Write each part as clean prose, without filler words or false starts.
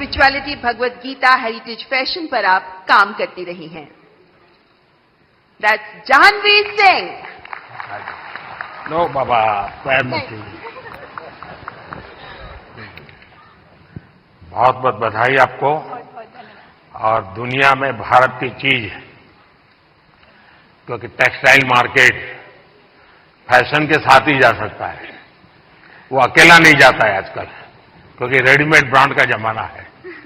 Spirituality Bhagavad Gita heritage fashion पर आप काम करती रही हैं। दैट्स जाह्नवी सिंह। लो बाबा, पैर मत छूइए। बहुत बहुत बधाई आपको। और दुनिया में भारत की चीज है, क्योंकि टेक्सटाइल मार्केट फैशन के साथ ही जा सकता है, वो अकेला नहीं जाता है आजकल, क्योंकि रेडीमेड ब्रांड का जमाना है।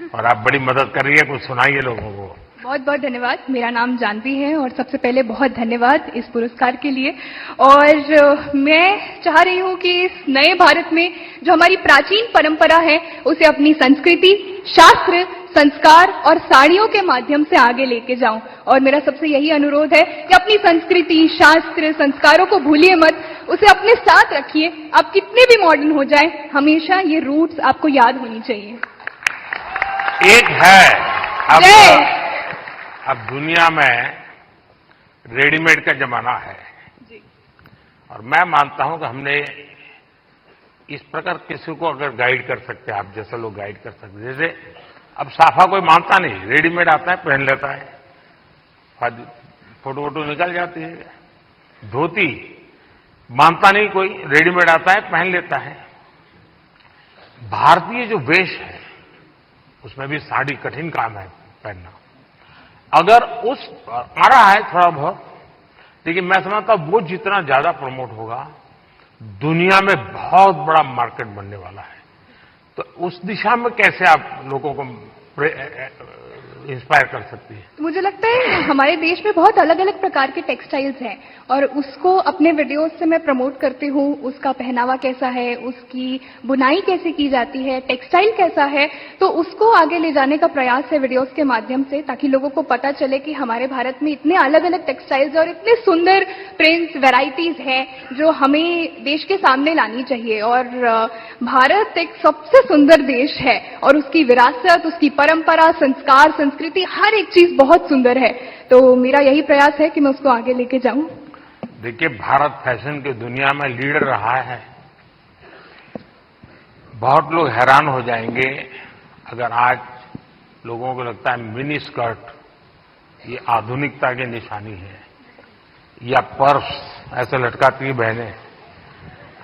और आप बड़ी मदद कर रही है, कुछ सुनाइए लोगों को। बहुत बहुत धन्यवाद। मेरा नाम जाह्नवी है और सबसे पहले बहुत धन्यवाद इस पुरस्कार के लिए। और मैं चाह रही हूं कि इस नए भारत में जो हमारी प्राचीन परंपरा है उसे अपनी संस्कृति, शास्त्र, संस्कार और साड़ियों के माध्यम से आगे लेके जाऊं। और मेरा सबसे यही अनुरोध है कि अपनी संस्कृति, शास्त्र, संस्कारों को भूलिए मत, उसे अपने साथ रखिए। आप कितने भी मॉडर्न हो जाएं, हमेशा ये रूट्स आपको याद होनी चाहिए। एक है अब दुनिया में रेडीमेड का जमाना है जी। और मैं मानता हूं कि हमने इस प्रकार किसी को अगर गाइड कर सकते हैं, आप जैसे लोग गाइड कर सकते हैं। जैसे अब साफा कोई मानता नहीं, रेडीमेड आता है पहन लेता है, फोटो वोटो निकल जाती है। धोती मानता नहीं कोई, रेडीमेड आता है पहन लेता है। भारतीय जो वेश है उसमें भी साड़ी कठिन काम है पहनना। अगर उस आ रहा है थोड़ा बहुत, लेकिन मैं समझता हूं वो जितना ज्यादा प्रमोट होगा, दुनिया में बहुत बड़ा मार्केट बनने वाला है। तो उस दिशा में कैसे आप लोगों को इंस्पायर कर सकती है? मुझे लगता है हमारे देश में बहुत अलग अलग प्रकार के टेक्सटाइल्स हैं और उसको अपने वीडियोस से मैं प्रमोट करती हूँ। उसका पहनावा कैसा है, उसकी बुनाई कैसे की जाती है, टेक्सटाइल कैसा है, तो उसको आगे ले जाने का प्रयास है वीडियोस के माध्यम से, ताकि लोगों को पता चले कि हमारे भारत में इतने अलग अलग टेक्सटाइल्स और इतने सुंदर प्रिंट्स, वेराइटीज हैं जो हमें देश के सामने लानी चाहिए। और भारत एक सबसे सुंदर देश है और उसकी विरासत, उसकी परंपरा, संस्कार, संस्कृति, हर एक चीज बहुत सुंदर है। तो मेरा यही प्रयास है कि मैं उसको आगे लेके जाऊं। देखिए, भारत फैशन की दुनिया में लीडर रहा है। बहुत लोग हैरान हो जाएंगे अगर आज लोगों को लगता है मिनी स्कर्ट ये आधुनिकता की निशानी है, या पर्स ऐसे लटकाती है बहनें।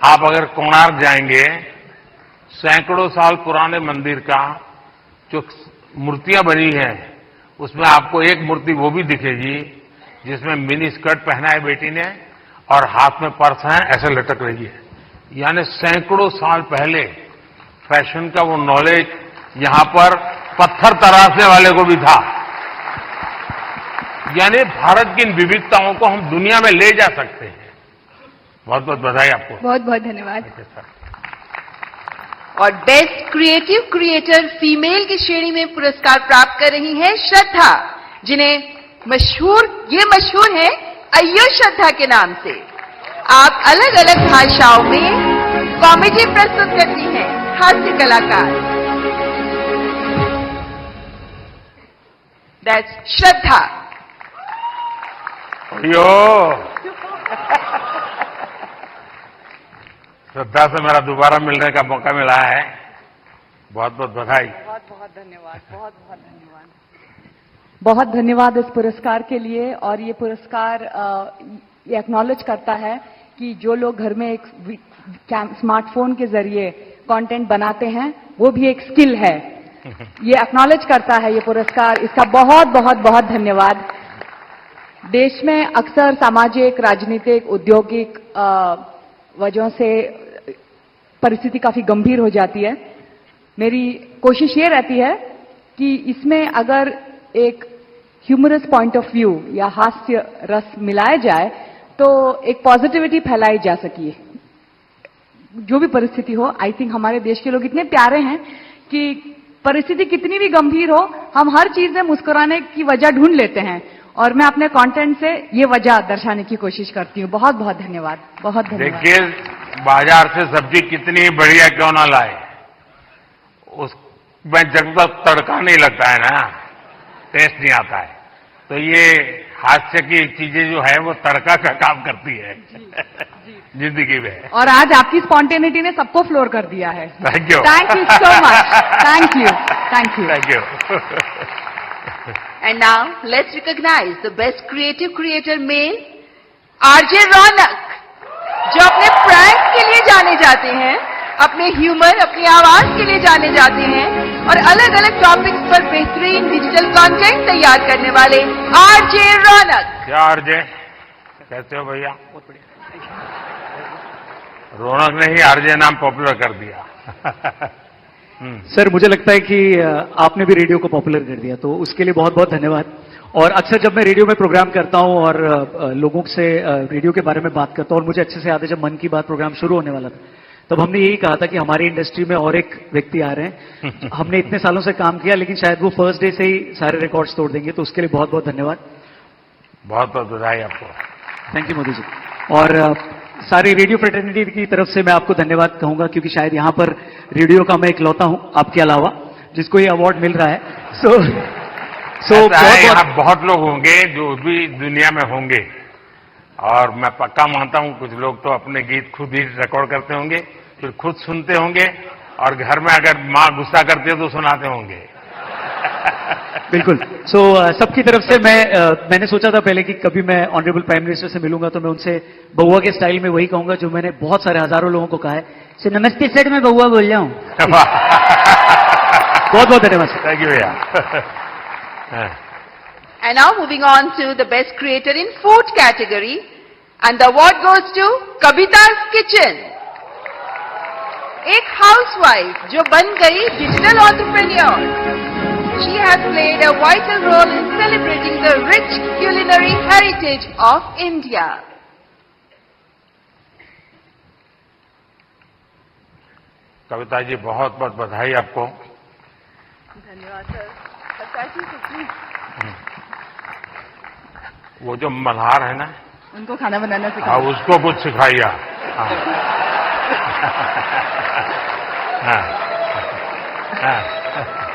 आप अगर कोणार्क जाएंगे, सैकड़ों साल पुराने मंदिर का जो मूर्तियां बनी हैं, उसमें आपको एक मूर्ति वो भी दिखेगी जिसमें मिनी स्कर्ट पहना है बेटी ने और हाथ में पर्स है, ऐसे लटक रही है। यानी सैकड़ों साल पहले फैशन का वो नॉलेज यहां पर पत्थर तराशने वाले को भी था। यानी भारत की इन विविधताओं को हम दुनिया में ले जा सकते हैं। बहुत बहुत बधाई आपको। बहुत बहुत धन्यवाद। और बेस्ट क्रिएटिव क्रिएटर फीमेल की श्रेणी में पुरस्कार प्राप्त कर रही हैं श्रद्धा, जिन्हें मशहूर है अय्यर श्रद्धा के नाम से। आप अलग अलग भाषाओं में कॉमेडी प्रस्तुत करती हैं, हास्य कलाकार। दैट्स श्रद्धा। श्रद्धा से मेरा दोबारा मिलने का मौका मिला है। बहुत बहुत बधाई। बहुत बहुत धन्यवाद। बहुत बहुत धन्यवाद। बहुत धन्यवाद इस पुरस्कार के लिए। और ये पुरस्कार ये एक्नॉलेज करता है कि जो लोग घर में एक स्मार्टफोन के जरिए कंटेंट बनाते हैं वो भी एक स्किल है। ये एक्नॉलेज करता है ये पुरस्कार। इसका बहुत बहुत बहुत धन्यवाद। देश में अक्सर सामाजिक, राजनीतिक, औद्योगिक वजहों से परिस्थिति काफी गंभीर हो जाती है। मेरी कोशिश ये रहती है कि इसमें अगर एक ह्यूमरस पॉइंट ऑफ व्यू या हास्य रस मिलाया जाए तो एक पॉजिटिविटी फैलाई जा सके। जो भी परिस्थिति हो, आई थिंक हमारे देश के लोग इतने प्यारे हैं कि परिस्थिति कितनी भी गंभीर हो, हम हर चीज में मुस्कुराने की वजह ढूंढ लेते हैं। और मैं अपने कंटेंट से ये वजह दर्शाने की कोशिश करती हूँ। बहुत बहुत धन्यवाद। बहुत धन्यवाद। देखिए, बाजार से सब्जी कितनी बढ़िया क्यों ना लाए, उसमें जब तक तड़का नहीं लगता है ना, टेस्ट नहीं आता है। तो ये हास्य की चीजें जो है वो तड़का का काम करती है। जिंदगी में। और आज आपकी स्पॉन्टेनिटी ने सबको फ्लोर कर दिया है। Thank you. Thank you so much. Thank you. Thank you. Thank you. And now let's recognize the best creative creator male, RJ Raunak, जो अपने प्रैंक के लिए जाने जाते हैं, अपने ह्यूमर, अपनी आवाज के लिए जाने जाते हैं और अलग अलग टॉपिक्स पर बेहतरीन डिजिटल कंटेंट तैयार करने वाले आरजे रौनक। क्या आरजे, कैसे हो भैया? बहुत बढ़िया। रौनक ने ही आरजे नाम पॉपुलर कर दिया। सर, मुझे लगता है कि आपने भी रेडियो को पॉपुलर कर दिया, तो उसके लिए बहुत बहुत धन्यवाद। और अक्सर जब मैं रेडियो में प्रोग्राम करता हूं और लोगों से रेडियो के बारे में बात करता हूं, और मुझे अच्छे से याद है जब मन की बात प्रोग्राम शुरू होने वाला था, तब हमने यही कहा था कि हमारी इंडस्ट्री में और एक व्यक्ति आ रहे हैं। हमने इतने सालों से काम किया, लेकिन शायद वो फर्स्ट डे से ही सारे रिकॉर्ड्स तोड़ देंगे, तो उसके लिए बहुत बहुत धन्यवाद। बहुत बहुत बधाई आपको। Thank you Modi ji. और सारी रेडियो फ्रेटर्निटी की तरफ से मैं आपको धन्यवाद कहूंगा, क्योंकि शायद यहां पर रेडियो का मैं इकलौता हूं आपके अलावा जिसको ये अवार्ड मिल रहा है। यहाँ बहुत लोग होंगे जो भी दुनिया में होंगे, और मैं पक्का मानता हूं कुछ लोग तो अपने गीत खुद ही रिकॉर्ड करते होंगे, फिर खुद सुनते होंगे, और घर में अगर माँ गुस्सा करती है तो सुनाते होंगे। बिल्कुल। सबकी तरफ से मैंने सोचा था पहले कि कभी मैं ऑनरेबल प्राइम मिनिस्टर से मिलूंगा तो मैं उनसे बउआ के स्टाइल में वही कहूंगा जो मैंने बहुत सारे हजारों लोगों को कहा है, सो नमस्ते सर, मैं बउआ बोल रहा हूं। बहुत बहुत धन्यवाद सर। थैंक यू भैया। And now moving on to the best creator in food category, and the award goes to Kavita's Kitchen. एक हाउसवाइफ जो बन गई digital entrepreneur. She has played a vital role in celebrating the rich culinary heritage of India. Kavita ji, बहुत बहुत बधाई आपको। धन्यवाद sir. वो जो मल्हार है ना, उनको खाना बनाना हाँ, सिखाओ। उसको कुछ सिखाइए।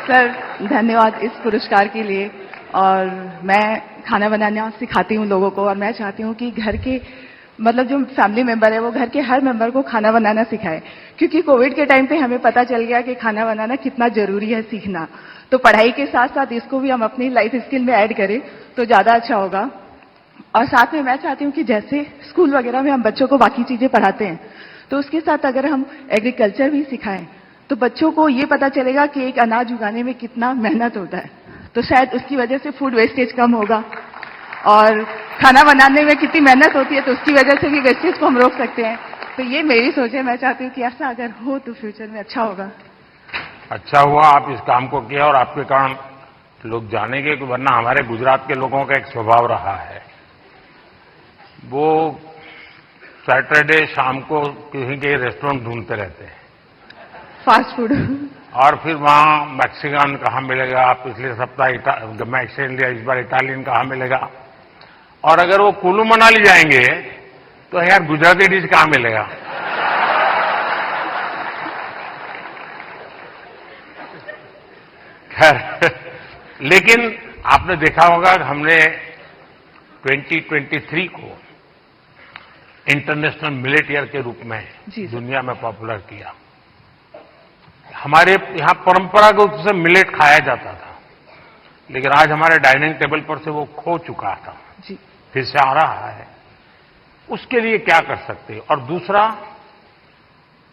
सर, धन्यवाद इस पुरस्कार के लिए। और मैं खाना बनाना सिखाती हूँ लोगों को, और मैं चाहती हूँ कि घर के मतलब जो फैमिली मेंबर है वो घर के हर मेंबर को खाना बनाना सिखाए, क्योंकि कोविड के टाइम पे हमें पता चल गया कि खाना बनाना कितना जरूरी है सीखना। तो पढ़ाई के साथ साथ इसको भी हम अपनी लाइफ स्किल में ऐड करें तो ज्यादा अच्छा होगा। और साथ में मैं चाहती हूँ कि जैसे स्कूल वगैरह में हम बच्चों को बाकी चीजें पढ़ाते हैं, तो उसके साथ अगर हम एग्रीकल्चर भी सिखाएं तो बच्चों को ये पता चलेगा कि एक अनाज उगाने में कितना मेहनत होता है, तो शायद उसकी वजह से फूड वेस्टेज कम होगा। और खाना बनाने में कितनी मेहनत होती है, तो उसकी वजह से भी वेस्टेज को हम रोक सकते हैं। तो ये मेरी सोच है। मैं चाहती हूँ कि ऐसा अगर हो तो फ्यूचर में अच्छा होगा। अच्छा हुआ आप इस काम को किया, और आपके कारण लोग जानेंगे, कि वरना हमारे गुजरात के लोगों का एक स्वभाव रहा है, वो सैटरडे शाम को कहीं के रेस्टोरेंट ढूंढते रहते हैं, फास्ट फूड। और फिर वहां मैक्सिकन कहाँ मिलेगा, पिछले सप्ताह मैक्स इंडिया, इस बार इटालियन कहाँ मिलेगा। और अगर वो कुल्लू मनाली जाएंगे तो यार गुजराती डिश कहाँ मिलेगा। खैर, लेकिन आपने देखा होगा कि हमने 2023 को इंटरनेशनल मिलेट ईयर के रूप में दुनिया में पॉपुलर किया। हमारे यहां परंपरागत रूप से मिलेट खाया जाता था, लेकिन आज हमारे डाइनिंग टेबल पर से वो खो चुका था, फिर से आ रहा है। उसके लिए क्या कर सकते हैं? और दूसरा,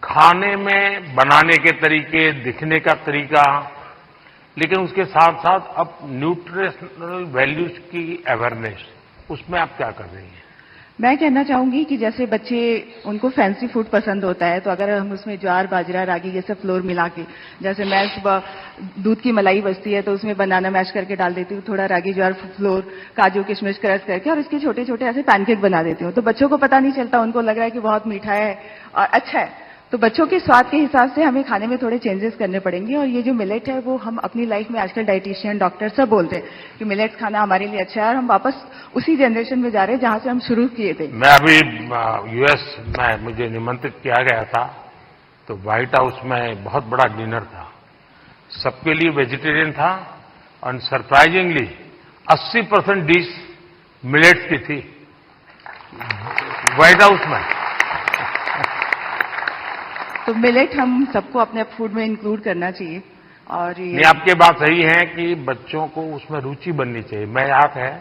खाने में बनाने के तरीके, दिखने का तरीका, लेकिन उसके साथ साथ अब न्यूट्रिशनल वैल्यूज की अवेयरनेस, उसमें आप क्या कर रही हैं? मैं कहना चाहूंगी कि जैसे बच्चे, उनको फैंसी फूड पसंद होता है, तो अगर हम उसमें ज्वार, बाजरा, रागी ये सब फ्लोर मिला के, जैसे मैं सुबह दूध की मलाई बचती है तो उसमें बनाना मैश करके डाल देती हूँ, थोड़ा रागी ज्वार फ्लोर, काजू किशमिश क्रश करके, और इसके छोटे छोटे ऐसे पैनकेक बना देती हूँ। तो बच्चों को पता नहीं चलता, उनको लग रहा है कि बहुत मीठा है और अच्छा है। तो बच्चों के स्वाद के हिसाब से हमें खाने में थोड़े चेंजेस करने पड़ेंगे। और ये जो मिलेट है वो हम अपनी लाइफ में आजकल डाइटिशियन, डॉक्टर सब बोलते हैं कि मिलेट्स खाना हमारे लिए अच्छा है, और हम वापस उसी जनरेशन में जा रहे हैं जहां से हम शुरू किए थे। मैं अभी यूएस में, मुझे निमंत्रित किया गया था, तो व्हाइट हाउस में बहुत बड़ा डिनर था, सबके लिए वेजिटेरियन था, और सरप्राइजिंगली 80% डिश मिलेट्स की थी व्हाइट हाउस में। तो मिलेट हम सबको अपने फूड में इंक्लूड करना चाहिए। और नहीं, ये आपकी बात सही है कि बच्चों को उसमें रुचि बननी चाहिए। मैं याद है,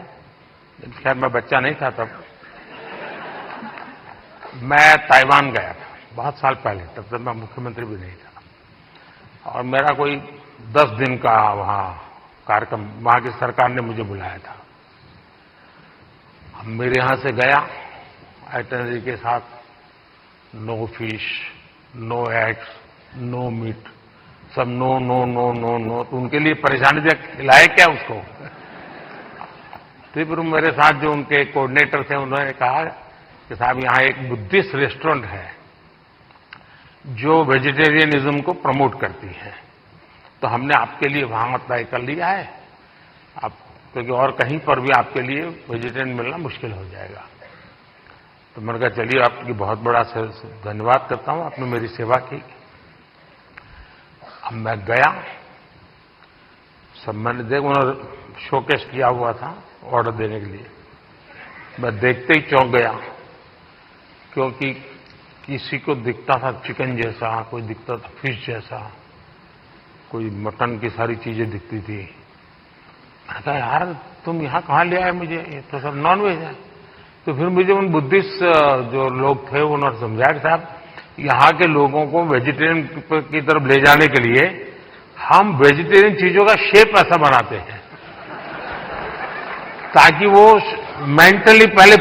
खैर मैं बच्चा नहीं था तब, मैं ताइवान गया था बहुत साल पहले, तब मैं मुख्यमंत्री भी नहीं था, और मेरा कोई 10 दिन का वहां कार्यक्रम, वहां की सरकार ने मुझे बुलाया था। मेरे यहां से गया आइटनरी के साथ, no fish, no eggs, no meat, सब no no no no no. तो उनके लिए परेशानी थी, खिलाए क्या उसको। तो फिर मेरे साथ जो उनके कोऑर्डिनेटर थे, उन्होंने कहा कि साहब यहाँ एक बुद्धिस्ट रेस्टोरेंट है जो वेजिटेरियनिज्म को प्रमोट करती है, तो हमने आपके लिए वहां तय कर लिया है, आप क्योंकि और कहीं पर भी आपके लिए वेजिटेरियन मिलना मुश्किल हो जाएगा। तो मैंने कहा चलिए, आपकी बहुत बड़ा धन्यवाद करता हूं, आपने मेरी सेवा की। अब मैं गया, सब मैंने उन्होंने शोकेस किया हुआ था ऑर्डर देने के लिए, मैं देखते ही चौंक गया, क्योंकि किसी को दिखता था चिकन जैसा, कोई दिखता था फिश जैसा, कोई मटन की सारी चीजें दिखती थी। मैंने कहा यार तुम यहाँ कहाँ ले आए मुझे, ये तो सब नॉन वेज है। तो फिर मुझे उन बुद्धिस्ट जो लोग थे उन्होंने समझाया कि साहब यहाँ के लोगों को वेजिटेरियन की तरफ ले जाने के लिए हम वेजिटेरियन चीजों का शेप ऐसा बनाते हैं ताकि वो मेंटली पहले